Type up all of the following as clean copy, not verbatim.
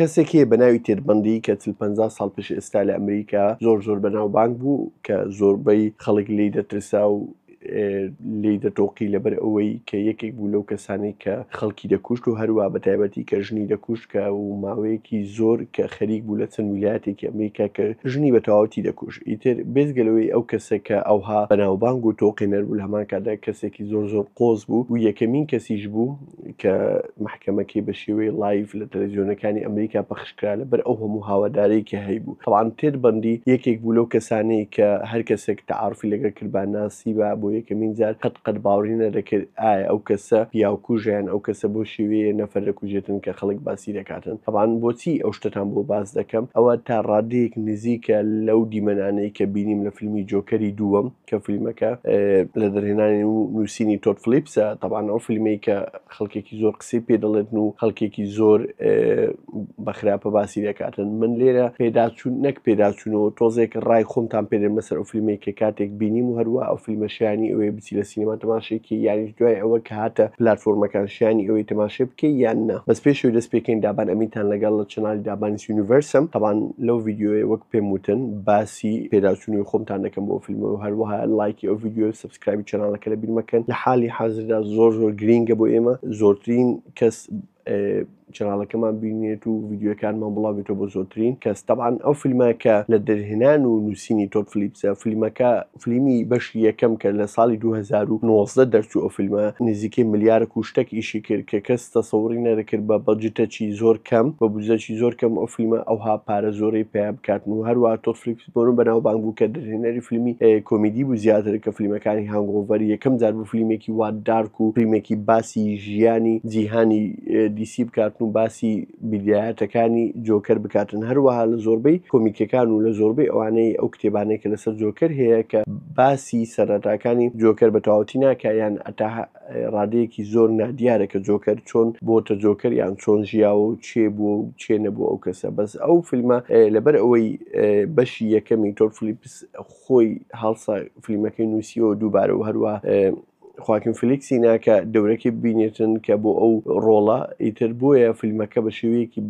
کەسێکی بەناوی تێربەندی کە 50 ساڵ پێش ئێستا لە ئەمریکا زۆر بەناوبانگ بوو کە زۆربەی خەڵک لی دەترسا و لی دەتۆقی لەبەر ئەوەی کە یەکێک بوو لەو کەسانی کە خەڵکی دەکوشت و هەروە بە تایبەتی کە ژنی دەکوشت کە و ماوەیەکی زۆر کە خەریک بوو لە چەند ویلایەتێکی ئەمریکا کە ژنی بە تەواوەتی دەکوشت. ئیتر بێزگەلەوەی ئەو کەسە کە ئەوها بەناوبانگ و تۆقێنەر بوو لە هەمان کادا کەسێکی زۆر قۆز بوو و یەکەمین کەسیش بوو کە محکەمەکەی بە شێوەی لایڤ لە تەلەڤیزیۆنەکانی ئەمریکا پەخشکرا لەبەر ئەو هەموو هاوادارەی کە هەیبوو. طبعاً تێربەندی یەکێک بوو لەو کەسانەی کە هەر کەسێک تەعاڕفی لەگەڵ کرد با ناسیبە بۆ یەکەمین جار قەت باوەڕی نەدەکرد ئایا ئەو کەسە پیاوکوژیان ئەو کەسە بۆ شێوەیە نەفەر دەکوژێتن کە خەڵک باسی دەکاتن. طبعاً بۆچی ئەو شتتان بۆ باس دەکەم ئەوە تا ڕادەیەک نزیکە لەو دیمەنانەی کە بینیم لە فیلمی جۆکەری دووەم کە فیلمەکە لە دەرهێنانی و نووسینی تۆد فلیپسە. طبعاً ئەو فیلمەی کە خەڵکێکی زۆر قسەی پێ دەڵێتن و خەڵکێکی زۆر بەخراپە باسی دەکاتن. من لێرە پێداچوون نەک پێداچوونەوە تۆزێک ڕای خۆمتان پێدەن بەسەر ئەو فیلمەی کە کاتێک بینیم و هەروە ئەو فیلمە شایانی ئەوەیە بچی لە سینەما تەماشەیەکی یانی دوای ئەوە کە هاتە پلاتفۆرمەکان شایانی ئەوەی تەماشە بکەی یان نا. بەس پێشەوەی دەست پێکەین دابان ئەمینتان لەگەڵ لە چەناڵی دابانیس یونیڤەرسم. طبعاً لەو ڤیدیۆیە وەک پێم وتن باسی پێداچوونی خۆمتان دەکەم بۆ فیلمە و هەروەها لایکی ئەو ڤیدیۆ سبسکرایبی چەناڵەکە لەبیر مەکەن. لە حالی حازردا زۆر گرینگە بۆ ئێمە زۆرترین کەس چەناڵەکەمان بینێت و ڤیدیۆکانمان بڵاوێتەوە بۆ زۆرترین کەس. طبعاً ئەو فیلمە کە لە دەرهێنان و نووسینی تۆد فلیپسە فیلمەکە فیلمی بەشی یەکەم کە لە ساڵی 2019 دەرچوو ئەو فیلمە نزیکەی ملیارە کوشتێک ئیشی کرد کە کەس تەسەووری نەدەکرد بە بەجتێکی زۆر کەم بە بودجەی زۆر کەم ئەو فیلمە ئەوها پارە زۆرەی پێ بکاتن و هەروە تۆد فلیپس بۆرم بەناوبانگ بوو کە دەرهێنەری فیلمی کۆمیدی بوو زیاتر کە فیلمەکانی هانگۆڤەر یەکەم جار بوو فیلمێکی وا دارک و فیلمێکی باسی ژیانی جیهانی دیسی بکاتن و باسی بیدایەتەکانی جۆکەر بکاتن. هەروەها لە زۆربەی کۆمیکەکان و لە زۆربەی ئەوانەی ئەو کتێبانەی کە لەسەر جۆکەر هەیە کە باسی سەرەتاکانی جۆکەر بە تەواوەتی ناکە یان ئەتا ڕادەیەکی زۆر نادیارە کە جۆکەر چۆن بۆتە جۆکەر یان چۆن ژیاوە و چێ بووە و چێ نەبووە ئەو کەسە. بەس ئەو فیلمە لەبەر ئەوەی بەشی یەکەمی تۆد فلیپس خۆی هەڵسا فیلمەکەی نووسیەوە دووبارە و هەروە خواکین فلیکسی ناکە دەورەکی بینێتن کە بۆ ئەو ڕۆڵە ئیتر بۆیە فیلمەکە بە شێوەیەکی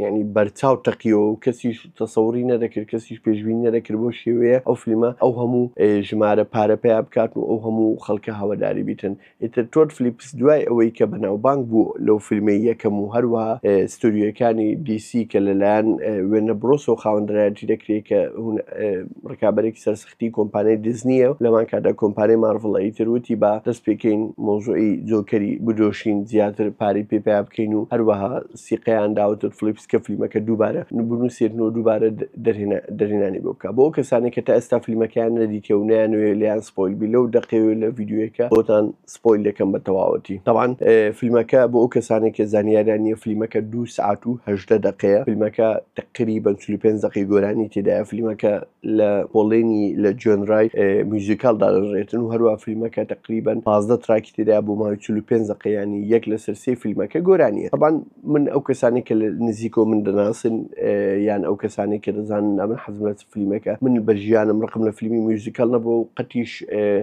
ینی بەرچاو تەقیەوە و کەسیش تەسەووری نەدەکرد کەسیش پێشبینی نەدەکرد بۆ شێوەیە ئەو فیلمە ئەو هەموو ژمارە پارە پێیا بکات و ئەو هەموو خەڵکە هاواداری بیتن. ئیتر تۆد فلیپس دوای ئەوەی کە بەناوبانگ بوو لەو فیلمەی یەکەم و هەروەها ستۆریۆکانی دیسی کە لەلایەن وێنە برۆسەوە خاوەندڕایەتی دەکرێت کە ڕکابەرێکی سەرسەختی کۆمپانیای دیزنیە لەمان کادا کۆمپانیای مارڤڵە ئیتر وتی با دەست پێکەین مۆزوعی جۆکەری بدۆشین زیاتر پارەی پێ بکەین و هەروەها سیقەیان داوت فلیپس کە فیلمەکە دووبارە بنووسێتنەوە دووبارە دەرهێنانی بۆ بکە. بۆ کەسانی کە تا ئێستا فیلمەکەیان نەدیتێ و نەیانوێ لیان سپۆیل بی لەو دەقەیە لە ڤیدیۆیەکە بۆتان سپۆیل دەکەم بە تەواوەتی. طبعاً فیلمەکە بۆ ئەو کەسانی کە زانیاریان نییە فیلمەکە 2 ساعت و 18 دقەیە. فیلمەکە تقریباً 45 دقەی گۆرانی تێدایە. فیلمەکە لە پۆڵێنی لە جۆنرای میوزیکال داڕێتن و هەروە فیلمەکە تقریباً 15 تراکی تێدا بۆ ماوەی 45 دقەیانی یەک لەسەر سێ فیلمەکە گۆرانیە. طبعاً من ئەو کەسانی کە لە نزیکۆ من دەناسن یان ئەو کەسانی کە دەزانن من حەزم لە فیلمەکە من بە ژیانم ڕقم لە فیلمی میوزیکال نەبووە و قەتیش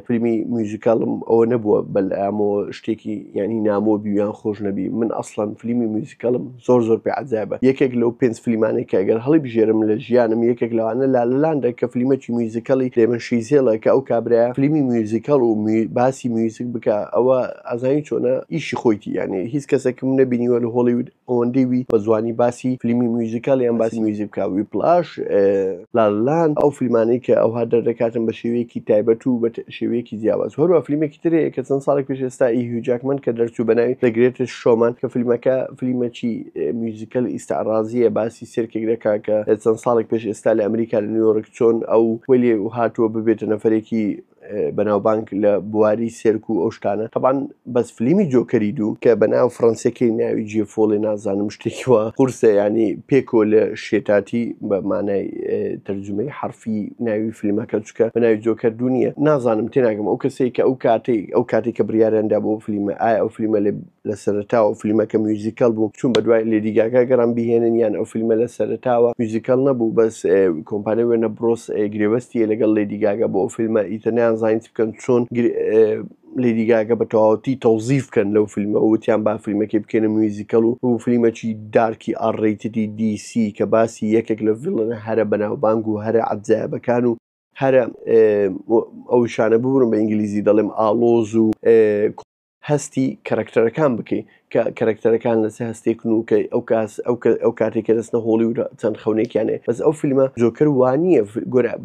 فیلمی میوزیکالم ئەوە نەبووە بەلامەوە شتێکی ینی نامۆ بیان خۆش نەبی. من ئەسڵەن فیلمی میوزیکالم زۆر پێ عەجایبە. یەکێک لەو 5 فیلمانەی کە ئەگەر هەڵی بژێرم لە ژیانم یەکێک لەوانە لا لا لاندە کە فیلمێکی میوزیکالی دێمن شیزێڵە کە ئەو کابرایە فیلمی میوزیکال و باسی میوزیک بکە ئەوە ئازایی چۆنە ئیشی خۆیتی یعنی هیچ کەسێکم نەبینیوە لە هۆلیوود ئەوەندەی وی بە زوانی باسی فیلمی میوزیکال یان باسی میوزیک بکە. ویپلاش لالاند ئەو فیلمانەی کە ئەوها دەردەکاتن بە شێوەیەکی تایبەت و بە شێوەیەکی جیاواز. هەروە فیلمێکی ترەیە کە چەند ساڵێک پێش ئێستا هیو جاکمەن کە دەرچوو بەناوی The Greatest Showman کە فیلمەکە فیلمێکی میوزیکال ئیستعرازیە باسی سێرکێک دەکا کە چەند ساڵێک پێش ئێستا لە ئەمریکا لە نیویۆرک چۆن ئەو وەلی هاتووە ببێتە نەفەرێکی بەناوبانگ لە بواری سێرک و ئەو شتانە. طبعاً بەس فیلمی جۆکەری دوو کە بەناو فڕەنسیەکەی ناوی جێفۆڵی نازانم شتێکیوە قورسە ینی پێکۆ لە شێتاتی بە مانای تەرجمەی حرفی ناوی فیلمەکە چکە بەناوی جۆکەر دوو نییە نازانم تێناگەم ئەو کەسەی کە ئەو کاتی کە بریاریاندا بۆ فیلمە ئایا ئەو فیلمە لە سەرەتاوە فیلمەکە میوزیکال بوو چون بە دوای لێدی گاگا گەڕان بهێنن یان ئەو فیلمە لە سەرەتاوە میوزیکال نەبوو بەس کۆمپانیای وێنە برۆس گرێوەستیە لەگەڵ لێدی گاگا بۆ ئەو فیلمە ئیتەنیان زانیت بکەن چۆن لێدی گاگا بە تەواوەتی تەوزیف بکەن لەو فیلمە وتیان با فیلمەکەی بکەنە میوزیکەڵ و فیلمێکی دارکی ئاڕێیتدی دیسی کە باسی یەکێک لە ڤیڵەنە هەرە بەناوبانگ و هەرە عەجایبەکان و هەرە ئەو شانە ببوورم بە ئینگلیزی دەڵێم ئاڵۆز و هەستی کەرەکتەرەکان بکەی کە کەرەکتەرەکان لەسەر هەستێکن و کە ئەو کاتێککە دەستنە هۆڵی و چەند خەونێکیانێ بەس ئەو فیلمە جۆکەر وانە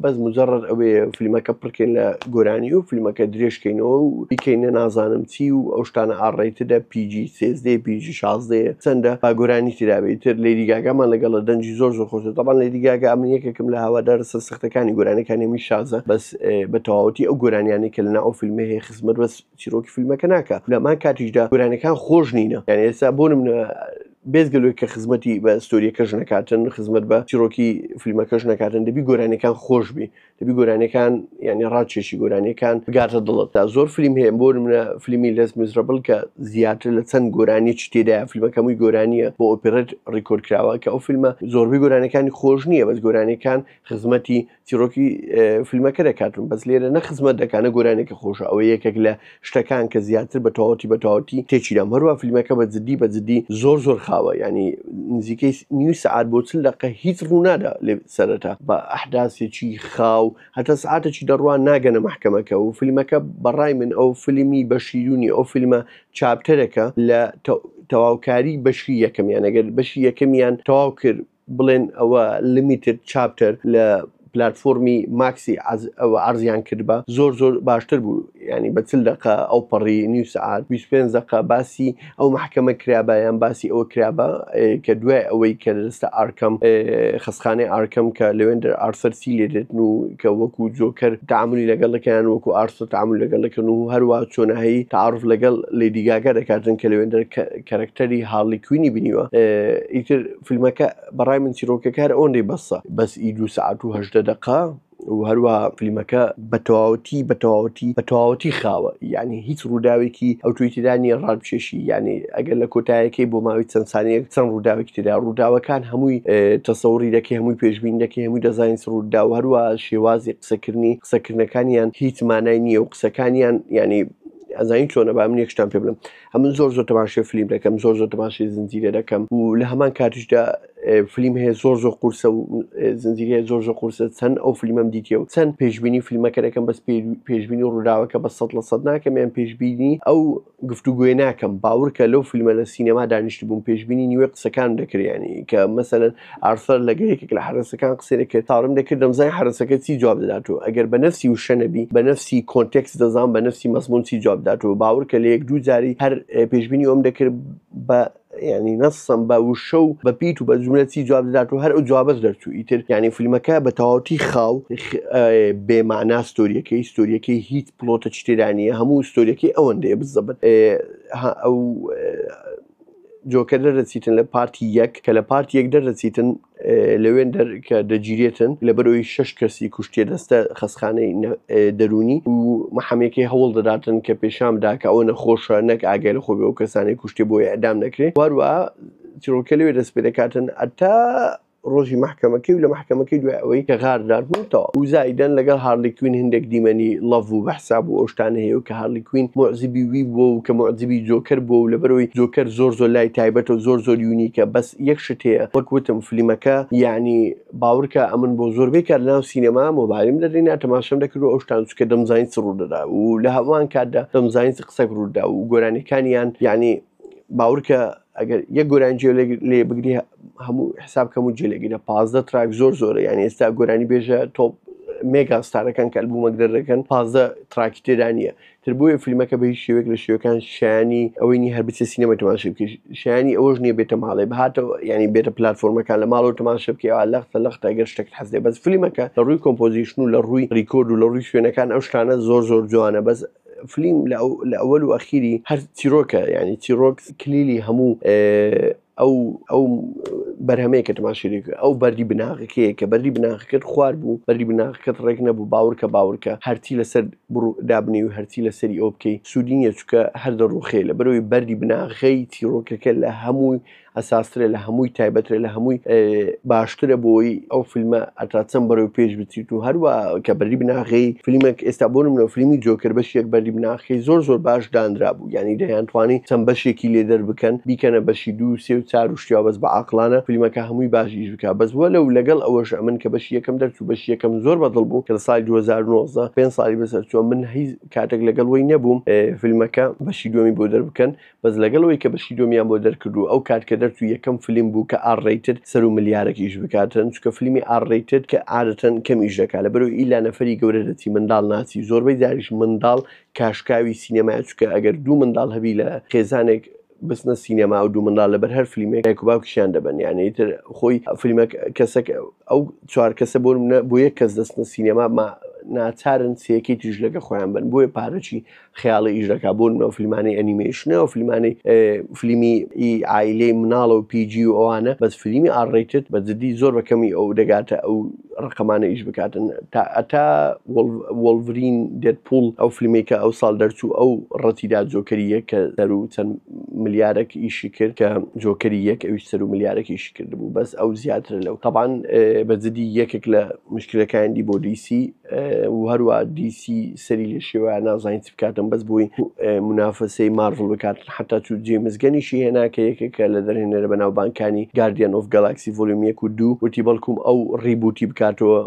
بەس مجرڕ ئەوێ فیلمەکە پڕکەین لە گۆرانی و فیلمەکە درێژکەینەوە و بیکەینە نازانم چی و ئەو شتانە ئاڕێتدا پیجی 13 پیجی 16 چەندە با گۆرانی تیرابێتتر لێدی گاگامان لەگەڵ دەنجی زۆر خۆشە دەبان لێدی گاگا من یەکێکم لە هاوادار سەختەکانی گۆرانەکانی می شازە بەس بە تەواوەتی ئەو گۆرانیانی کە لەناو ئەو فیلمە هەیە خزمەت بەس چیرۆکی فیلمەکە ناکە لەمان کاتیشدا گۆرانەکان خۆش نینە یعنی ئێستا بۆ نمونە بێزگەلوی کە خزمەتی بە ستۆریەکەش نەکاتن خزمەت بە چیرۆکی فیلمەکەش نەکاتن دەبی گۆرانەکان خۆش بی دەبی گۆرانەکان ینی ڕادکێشی گۆرانیەکان بگاتە دڵت تا زۆر فیلم هەیە بۆ نمونە فیلمی لەس میزرەبڵ کە زیاتر لە چەند گۆرانی تێدایە فیلمەکەمووی گۆرانیە بۆ ئۆپێرەت ڕیکۆرد کراوە کە ئەو فیلمە زۆربەی گۆرانەکانی خۆش نییە بەس گۆرانەکان خزمەتی چیرۆکی فیلمەکە دەکاتن بەس لێرە نە خزمەت دەکانە گۆرانێکە خۆشە ئەوە یەکێک لە شتەکان کە زیاتر بە تەواوەتی تێچیدام هەروە فیلمەکە بەجددی زۆر خاوە ینی نزیکەی نیو سعات بۆ چل دقە هیچ ڕوونادا لێ سەرەتا بە ئەحداسێکی خاو هەتا سعاتێکی دەڕوان ناگەنە محکەمەکە و فیلمەکە بەڕای من ئەو فیلمی بەشیرونی ئەو فیلمە چاپتەرەکە لە تەواوکاری بەشی یەکەمیان ئەگەر بەشی یەکەمیان تەواو کرد بڵێن ئەوە لیمیتد چاپتەر لە پلتفۆرمی ماکسی ئەوە عرضیان کرد بە زۆر باشتر بوو ینی بە چل دقە ئەو پەڕی نیو سعات 25 دقە باسی ئەو محکەمە کرابایان باسی ئەوە کرابە کە دوای ئەوەی کە دەستە ئارکەم خەسخانەی ئارکەم کە لەوێندەر ئارسەرسی لێ دێتن و کە وەکو جۆکەر تعاملی لەگەڵەکەیان وەکو ئارسە تعامل لەگەڵەکەن و هەروە چۆنەهەیە تعارف لەگەڵ لێدی گاگا دەکاتن کە لەوێندەر کەرەکتەری هاڵی کوینی بینیوە ئیتر فیلمەکە بەڕای من چیرۆکەکار ئەوەندەی بەسە بەس ئی 2 سعات و 8 دقە و هەروە فیلمەکە بەتەواوەتی خاوە یعنی هیچ ڕووداوێکی ئەو تویتیدا نیە ڕادبچێشی یعنی ئەگەر لە کۆتایەکەی بۆ ماوەی چەند سانەیەک چەند ڕووداوێکی تێدا ڕووداوەکان هەمووی تەسەوری دەکەی هەمووی پێشبین دەکەی هەمووی دەزانین ڕوودا و هەروە شێوازی قسەکردنەکانیان هیچ مانای نییە و قسەکانیان ینی ئەزانین چۆنە با من یەکشتان پێ بڵم هەمن زۆر تەماشای فیلم دەکەم زۆر تەماشای زنجیرە دەکەم و لە هەمان کاتیشدا فیلم هەیە زۆر قورسە و زنجیرەیە زۆر قورسە چەند ئەو فیلمەم دیتێ و چەند پێشبینی فیلمەکە دەکەم بەس پێشبینی و ڕووداوەکە بە 100% ناکەم یان پێشبینی ئەو گفتوگوێ ناکەم باورکە لەو فیلمە لە سینەما دانیشت بووم پێشبینی نیوێ قسەکان دەکریانی کە مەسەلەن ئارسەر لەگەیەکێک لە حرەسەکان قسە دەکرد تاڕم دەکرد دەمزای حرەسەکە چی جواب دەداتەوە ئەگەر بە نەفسی وشە نەبی بە نەفسی کۆنتێکس دەزان بە نەفسی مەزمون چی جواب داتەوە باورکە لە یەک دوو جاری هەر پێشبینی ئەوم دەکرد بە ینی نەسم بە وشە و بە پیت و بە جملەتی جواب دەدات و هەر ئەو جوابەت دەرچوو ئیتر ینی فیلمەکە بە تەواوەتی خاو بێمانا ستۆریەکەی هیچ پلۆتە تێدانە هەموو ستۆریەکەی ئەوەندەیە بزەبت ئەو جۆکە دەرەچیتن لە پارتی یەک کە لە پارتی یەک دەرەچیتن لەوێن کە دەگیرێتن لەبەرەوەی 6 کەسی کوشتێ دەستە خەسخانەی دەرونی و محەمەکەی هەوڵ دەداتن کە پێشامدا کە ئەوە نەخۆشە نەک ئاگای لە خۆبێ و کەسانی کوشتێ بۆ ئەدام نەکرێت واروە چیرۆکە لەوێ دەست پێ دەکاتن ئەتا ڕۆژی محکەمەکەی و لە محکەمەکەی دوای ئەوەی کە غارداربوونەوە و زایدەن لەگەڵ هارلی کوین هەندێک دیمەنی لەڤ و بەحساب و ئەوشتانە هەیە و کە هارلی کوین معجبی وی بووە و کە معجبی جۆکەر بووە و لەبەرەوەی جۆکەر زۆر لای تایبەت و زۆر یونیکە بەس یەک شت هەیە وەکوتم فیلمەکە یعنی باورکە ئەمن بۆ زۆربەی کار لەناو سینەما مۆبایلم دەدەینا تەماشەم دەکرد و ئەوشتان چکە دەمزانین چ ڕوودەدا و لە هەمان کاتدا دەمزانین چ قسەک ڕوودا و گۆرانیەکانیان یعنی باورکە ئەگەر یەک گۆرانجێ لێ بگری هەموو حسابکەم و جێلێگیرە 15 تراک زۆرە یعنی ئێستا گۆرانی بێژە تۆپ مێگاستارەکان کە ئەلبومەک دەردەکەن 15 تراکی تێدانە تر بۆیە فیلمەکە بە هیچ شێوەیەک لە شێوەکان شایانی ئەوەی نی هەر بچێت سینەمە تەماشا بکەیت شایانی ئەوەش نییە بێتە ماڵێ بهاتەوە ینی بێتە پلتفۆرمەکان لە ماڵەوە تەماشا بکەیەوە لەختە ئەگەر شتێک حەز دێ بەس فیلمەکە لە ڕووی کۆمپۆزیشن و لە ڕووی ڕیکۆرد و لە ڕووی شوێنەکان ئەو شتانە زۆر جوانە بەس فیلم لە ئەوەل و ئەخیری هەر چیرۆکە ینی چیرۆک کلیلی هەموو ئەو بەرهەمەیە کە تەماشای ئەو بەردی بناغەکەیە کە بەردی بناغەکەت خوارد بوو بەردی بناغەکەت ڕێک نەبوو باورکە هەرچی لەسەر دابنی و هەرچی لەسەری ئەو بکەی سوودی نیە چووکە هەر دەڕوخێ لە بەرەوەی بەردی بناغەی چیرۆکەکە لە هەمووی ئەساسترە لە هەمووی تایبەترە لە هەمووی باشترە بۆی ئەو فیلمە ئەتا چەند بەرەو پێش بچیت و هەروە کە بەری بناغی فیلمێک ئێستا بۆ نمونە فیلمی جۆکر بەشێک بەری بناغی زۆر باش دانرا بوو یعنی دەیانتوانی چەند بەشێکی لێ دەربکەن بیکەنە بەشی 2 3 و 4 و شتیا بەس بە عاقلانە فیلمەکە هەمووی باشیش بکات بەس وە لەو لەگەڵ ئەوەش من کە بەشی یەکەم دەرچوو بەشی یەکەم زۆر بەدڵ بوو کە لە ساڵی 2019 5 ساڵی بەسەر چووە من هیچ کاتێک لەگەڵەوەی نەبووم فیلمەکە بەشی دووەمی بۆ دەربکەن بەس لەگەڵەوەی کە بەشی دووەمیان بۆ دەرکردو ئەو کات کە دەرچوو یەکەم فیلم بوو کە ئار-ڕەیتد سەر و ملیارێکیش بکاتن چونکە فیلمی ئار-ڕەیتد کە عادەتەن کەمیش دەکات لەبەرەوەی ئیلا نەفەری گەورە دەچی منداڵ ناچی زۆربەی جاریش منداڵ کاشکاوی سینەمایە چونکە ئەگەر دوو منداڵ هەبی لە خێزانێک بستنە سینەما و دوو منداڵ لەبەر هەر فیلمێک دایک و باوکیشیان دەبن یعنی ئیتر خۆی فیلمێک کەسێک ئەو 4 کەسە بۆ یەک کەس دەستنە سینەما ناچارن سێکەی تریش لەگە خۆیان بن بۆیە پارەچی خەیاڵی ئیش دەکات بۆ نمونە فیلمانەی ئەنیمەیشنە و فیلمانەی فیلمی عایلەی مناڵە و پیجی و ئەوانە بەس فیلمی ئار-ڕەیتد بە جددی زۆر بەکەمی ئەو دەگاتە ئەو ڕقەمانە ئیش بکاتن ئەتا وۆڵڤرین دێدپوڵ ئەو فیلمێکە ئەو ساڵ دەرچوو ئەو ڕەتیدا جۆکەریە کە سەر و چەند ملیارێک ئیشی کرد کە جۆکەری یەک ئەویش سەر و ملیارێک ئیشی کرد بوو بەس ئەو زیاترە لەو طبعاً بە جددی یەکێک لە مشکلەکانی بۆ دیسی و هەروە دیسی سەری لە شێوەیە نازانین چ بکاتن بەس بۆی منافەسەی مارڤڵ بکاتن حتا چوو جێمز گەنیشی هێنا کە یەکێکە لە دەرهێنەرە بەناوبانگەکانی گاردیان ئۆف گەلاکسی ڤۆلیۆم 1 و 2 وتی بەڵکوم ئەو ڕیبوتی بکاتەوە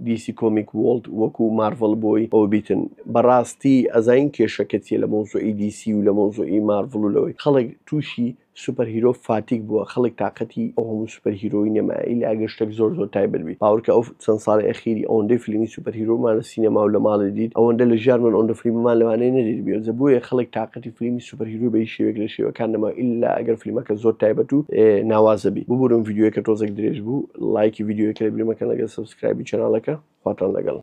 دیسی کۆمیک وۆڵد وەکو مارڤڵ بۆی ئەو بیتن بەڕاستی ئەزانین کێشەکە چیە لە مۆزۆئی دیسی و لە مۆزۆئی مارڤڵ و لەوەی خەڵک تووشی سوپەر هیرۆ فاتیک بووە خەڵک تااقەتی ئەو هەموو سوپەر هیرۆی نەمایی لە ئەگەشتێک زۆر تایبەت بی باوەڕکە ئەو چەند ساڵی ئەخیری ئەوەندەی فیلمی سوپەر هیرۆمان لە سینەما و لە ماڵی دیت ئەوەندە لە ژیانمان ئەوەندە فیلممان لەوانەیە نەدیت بێت بۆیە خەڵک تااقەتی فیلمی سوپەر هیرۆ بە شێوەیەک لە شێوەکان نەما ئیلا ئەگەر فیلمەکە زۆر تایبەت و ناوازە بی ببوورم ڤیدیۆیەکە تۆزێک درێژ بوو لایکی ڤیدیۆیەکە لە بیرمەکەن لەگەڵ سەبسکرایبی چەناڵەکە خواتان لەگەڵ